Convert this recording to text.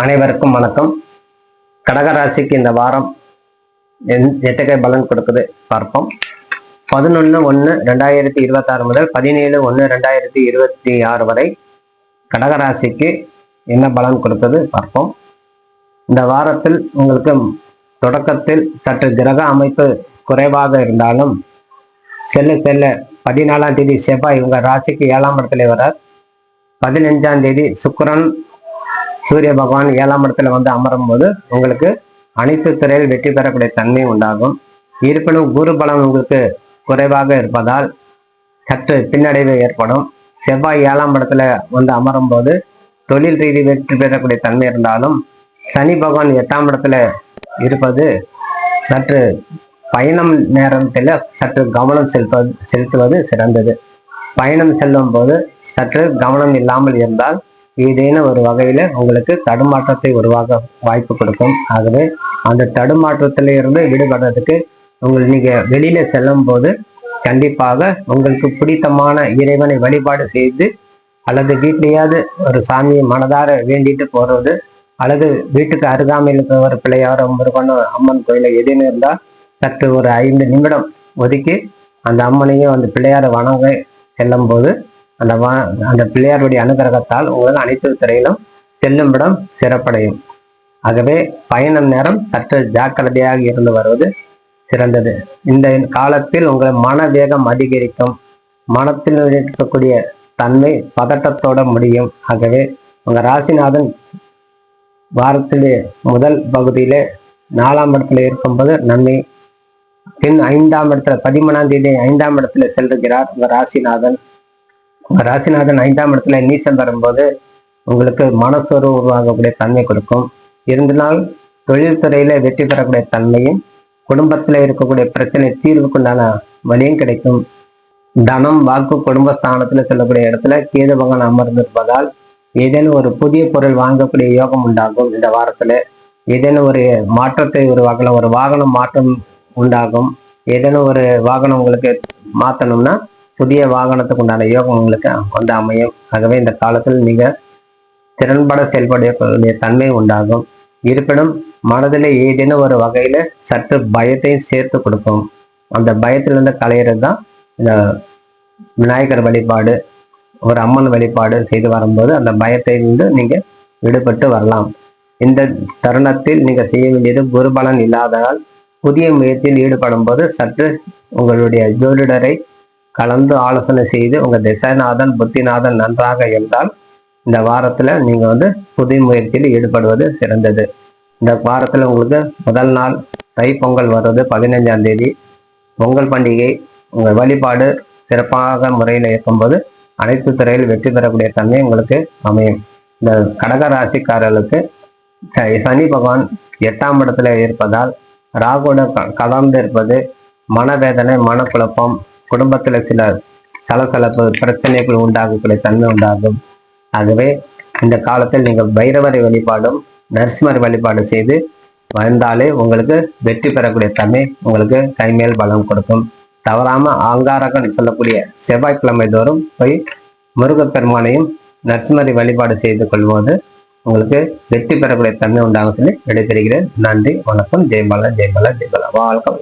அனைவருக்கும் வணக்கம். கடகராசிக்கு இந்த வாரம் எத்தகைய பலன் கொடுக்குது பார்ப்போம். 11/1/2026 முதல் 17/1/2026 வரை கடகராசிக்கு என்ன பலன் கொடுக்குது பார்ப்போம். இந்த வாரத்தில் உங்களுக்கு தொடக்கத்தில் சற்று கிரக அமைப்பு குறைவாக இருந்தாலும் செல்ல 14ஆம் தேதி செவ்வாய் உங்க ராசிக்கு 7ஆம் இடத்துல வரார். 15ஆம் தேதி சுக்கிரன் சூரிய பகவான் 7ஆம் இடத்துல வந்து அமரும் போது உங்களுக்கு அனைத்து துறையில் வெற்றி பெறக்கூடிய தன்மை உண்டாகும். இருப்பினும் குரு பலம் உங்களுக்கு குறைவாக இருப்பதால் சற்று பின்னடைவு ஏற்படும். செவ்வாய் 7ஆம் இடத்துல வந்து அமரும் போது தொழில் ரீதி வெற்றி பெறக்கூடிய தன்மை இருந்தாலும் சனி பகவான் 8ஆம் இடத்துல இருப்பது சற்று பயணம் நேரத்தில் சற்று கவனம் செலுத்துவது சிறந்தது. பயணம் செல்லும் போது சற்று கவனம் இல்லாமல் இருந்தால் ஏதேனும் ஒரு வகையில உங்களுக்கு தடுமாற்றத்தை உருவாக வாய்ப்பு கொடுக்கும். ஆகவே அந்த தடுமாற்றத்திலிருந்து விடுபடுறதுக்கு நீங்க வெளியில செல்லும் போது கண்டிப்பாக உங்களுக்கு பிடித்தமான இறைவனை வழிபாடு செய்து அல்லது வீட்லயாவது ஒரு சாமியை மனதார வேண்டிட்டு போறது அல்லது வீட்டுக்கு அருகாமையில் இருக்கிற ஒரு பிள்ளையார முருகன் அம்மன் கோயில எதுன்னு இருந்தா சற்று ஒரு 5 நிமிடம் ஒதுக்கி அந்த அம்மனையும் அந்த பிள்ளையார வணங்க செல்லும் போது அந்த பிள்ளையாருடைய அனுகிரகத்தால் உங்களுக்கு அனைத்து துறையிலும் செல்லும் இடம் சிறப்படையும். ஆகவே பயணம் நேரம் சற்று ஜாக்கிரதையாக இருந்து வருவது சிறந்தது. இந்த காலத்தில் உங்கள் மன வேகம் அதிகரிக்கும். மனத்தில் இருக்கக்கூடிய தன்மை பதட்டத்தோட முடியும். ஆகவே உங்க ராசிநாதன் வாரத்திலே முதல் பகுதியிலே 4ஆம் இடத்துல இருக்கும்போது நன்மை. பின் 5ஆம் இடத்துல 13ஆம் தேதி 5ஆம் இடத்துல செல்கிறார் உங்க ராசிநாதன். ராசிநாதன் 5ஆம் இடத்துல நீசம் வரும்போது உங்களுக்கு மனசோர்வு உருவாகக்கூடிய தன்மை கொடுக்கும். இருந்தால் தொழில்துறையில வெற்றி பெறக்கூடிய தன்மையும் குடும்பத்துல இருக்கக்கூடிய பிரச்சனை தீர்வுக்குண்டான வழியும் கிடைக்கும். தனம் வாக்கு குடும்பஸ்தானத்துல செல்லக்கூடிய இடத்துல கேது பகவான் அமர்ந்திருப்பதால் ஏதேனும் ஒரு புதிய பொருள் வாங்கக்கூடிய யோகம் உண்டாகும். இந்த வாரத்துல ஏதேனும் ஒரு மாற்றத்தை உருவாக்கலாம். ஒரு வாகனம் மாற்றம் உண்டாகும். ஏதேனும் ஒரு வாகனம் உங்களுக்கு மாற்றணும்னா புதிய வாகனத்துக்கு உண்டான யோகம் உங்களுக்கு வந்து அமையும். ஆகவே இந்த காலத்தில் நீங்க திறன்பட செயல்படக்கூடிய தன்மை உண்டாகும். இருப்பினும் மனதில் ஏதேனும் ஒரு வகையில சற்று பயத்தையும் சேர்த்து கொடுக்கும். அந்த பயத்திலிருந்து களையிறது தான் இந்த விநாயகர் வழிபாடு, ஒரு அம்மன் வழிபாடு செய்து வரும்போது அந்த பயத்திலிருந்து நீங்க விடுபட்டு வரலாம். இந்த தருணத்தில் நீங்க செய்ய வேண்டியது குருபலன் இல்லாததால் புதிய முயற்சியில் ஈடுபடும் போது சற்று உங்களுடைய ஜோதிடரை கலந்து ஆலோசனை செய்து உங்க திசைநாதன் புத்திநாதன் நன்றாக இருந்தால் இந்த வாரத்துல நீங்க வந்து புதிய முயற்சியில் ஈடுபடுவது சிறந்தது. இந்த வாரத்துல உங்களுக்கு முதல் நாள் தை பொங்கல் வர்றது 15ஆம் தேதி. பொங்கல் பண்டிகை உங்க வழிபாடு சிறப்பாக முறையில் இருக்கும்போது அனைத்து துறையில் வெற்றி பெறக்கூடிய தன்மை உங்களுக்கு அமையும். இந்த கடக ராசிக்காரர்களுக்கு சனி பகவான் 8ஆம் இடத்துல இருப்பதால் ராகுட கலந்து இருப்பது மனவேதனை, மனக்குழப்பம், குடும்பத்துல சில சலசலப்பு பிரச்சனைகள் உண்டாகக்கூடிய தன்மை உண்டாகும். ஆகவே இந்த காலத்தில் நீங்கள் பைரவரை வழிபாடும் நரசிம்மர் வழிபாடு செய்து வந்தாலே உங்களுக்கு வெற்றி பெறக்கூடிய தன்மை உங்களுக்கு கைமேல் பலம் கொடுக்கும். தவறாம அங்காரகன் சொல்லக்கூடிய செவ்வாய்க்கிழமை தோறும் போய் முருகப்பெருமானையும் நரசிம்மரை வழிபாடு செய்து கொள்வது உங்களுக்கு வெற்றி பெறக்கூடிய தன்மை உண்டாகும் சொல்லி விடைபெறுகிறேன். நன்றி, வணக்கம். ஜெயபாலா. வாழ்க்கை.